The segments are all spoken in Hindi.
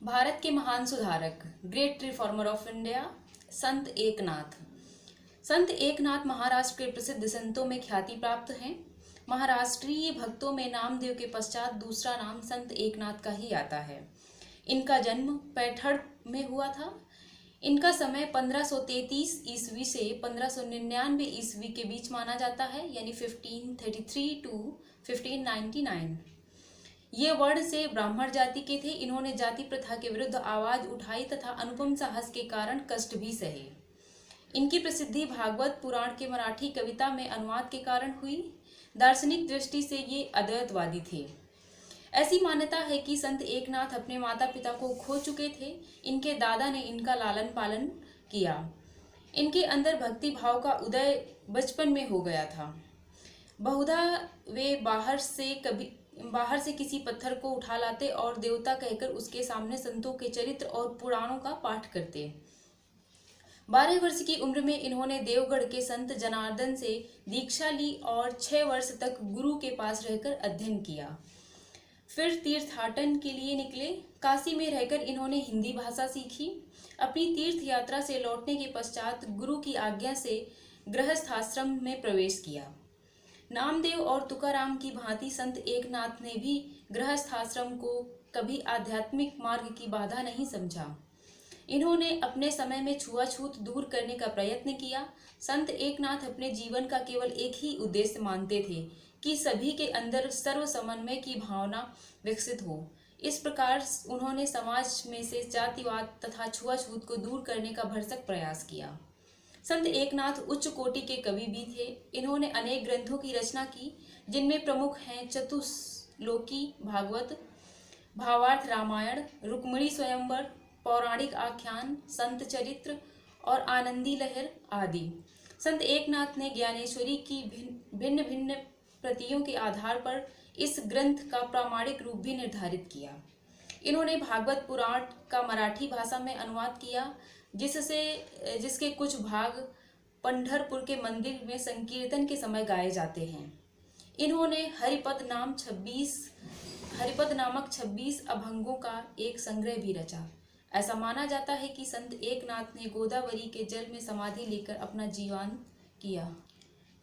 भारत के महान सुधारक, ग्रेट रिफॉर्मर ऑफ इंडिया, संत एकनाथ। संत एकनाथ महाराष्ट्र के प्रसिद्ध संतों में ख्याति प्राप्त हैं। महाराष्ट्रीय भक्तों में नामदेव के पश्चात दूसरा नाम संत एकनाथ का ही आता है। इनका जन्म पैठण में हुआ था। इनका समय 1533 ईस्वी से 1599 ईस्वी के बीच माना जाता है, यानी 1533 टू 1599। ये वर्ण से ब्राह्मण जाति के थे। इन्होंने जाति प्रथा के विरुद्ध आवाज उठाई तथा अनुपम साहस के कारण कष्ट भी सहे। इनकी प्रसिद्धि भागवत पुराण के मराठी कविता में अनुवाद के कारण हुई। दार्शनिक दृष्टि से ये अद्वैतवादी थे। ऐसी मान्यता है कि संत एकनाथ अपने माता पिता को खो चुके थे। इनके दादा ने इनका लालन पालन किया। इनके अंदर भक्ति भाव का उदय बचपन में हो गया था। बहुधा वे बाहर से किसी पत्थर को उठा लाते और देवता कहकर उसके सामने संतों के चरित्र और पुराणों का पाठ करते। 12 वर्ष की उम्र में इन्होंने देवगढ़ के संत जनार्दन से दीक्षा ली और 6 वर्ष तक गुरु के पास रहकर अध्ययन किया। फिर तीर्थाटन के लिए निकले। काशी में रहकर इन्होंने हिंदी भाषा सीखी। अपनी तीर्थ यात्रा से लौटने के पश्चात गुरु की आज्ञा से गृहस्थाश्रम में प्रवेश किया। नामदेव और तुकाराम की भांति संत एकनाथ ने भी गृहस्थाश्रम को कभी आध्यात्मिक मार्ग की बाधा नहीं समझा। इन्होंने अपने समय में छुआछूत दूर करने का प्रयत्न किया। संत एकनाथ अपने जीवन का केवल एक ही उद्देश्य मानते थे कि सभी के अंदर सर्व समन्वय की भावना विकसित हो। इस प्रकार उन्होंने समाज में से जातिवाद तथा छुआछूत को दूर करने का भरसक प्रयास किया। संत एकनाथ उच्च कोटि के कवि भी थे। इन्होंने अनेक ग्रंथों की रचना की, जिनमें प्रमुख हैं चतुश्लोकी भागवत, भावार्थ रामायण, रुक्मिणी स्वयंवर, पौराणिक आख्यान, संत चरित्र और आनंदी लहर आदि। संत एकनाथ ने ज्ञानेश्वरी की भिन्न भिन्न प्रतियों के आधार पर इस ग्रंथ का प्रामाणिक रूप भी निर्धारित किया। इन्होंने भागवत पुराण का मराठी भाषा में अनुवाद किया, जिसके कुछ भाग पंढरपुर के मंदिर में संकीर्तन के समय गाए जाते हैं। इन्होंने हरिपद नामक 26 अभंगों का एक संग्रह भी रचा। ऐसा माना जाता है कि संत एकनाथ ने गोदावरी के जल में समाधि लेकर अपना जीवन किया,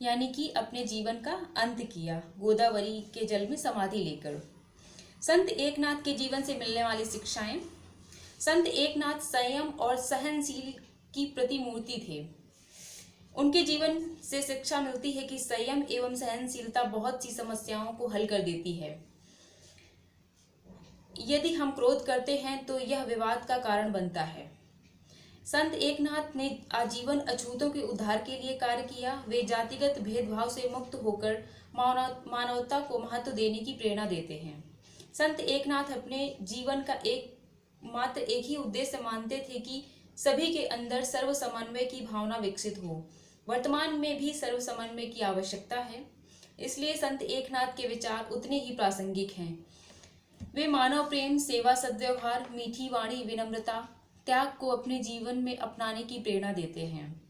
यानी कि अपने जीवन का अंत किया गोदावरी के जल में समाधि लेकर। संत एकनाथ के जीवन से मिलने वाली शिक्षाएं। संत एकनाथ संयम और सहनशील की प्रतिमूर्ति थे। उनके जीवन से शिक्षा मिलती है कि संयम एवं सहनशीलता बहुत सी समस्याओं को हल कर देती है। यदि हम क्रोध करते हैं तो यह विवाद का कारण बनता है। संत एकनाथ ने आजीवन अछूतों के उद्धार के लिए कार्य किया। वे जातिगत भेदभाव से मुक्त होकर मानवता को महत्व देने की प्रेरणा देते हैं। संत एकनाथ अपने जीवन का मात्र एक ही उद्देश्य मानते थे कि सभी के अंदर सर्व समन्वय की भावना विकसित हो। वर्तमान में भी सर्व समन्वय की आवश्यकता है, इसलिए संत एकनाथ के विचार उतने ही प्रासंगिक हैं। वे मानव प्रेम, सेवा, सद्व्यवहार, मीठी वाणी, विनम्रता, त्याग को अपने जीवन में अपनाने की प्रेरणा देते हैं।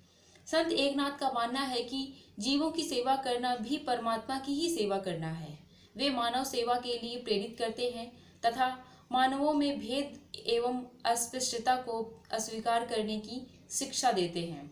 संत एकनाथ का मानना है कि जीवों की सेवा करना भी परमात्मा की ही सेवा करना है। वे मानव सेवा के लिए प्रेरित करते हैं तथा मानवों में भेद एवं अस्पृश्यता को अस्वीकार करने की शिक्षा देते हैं।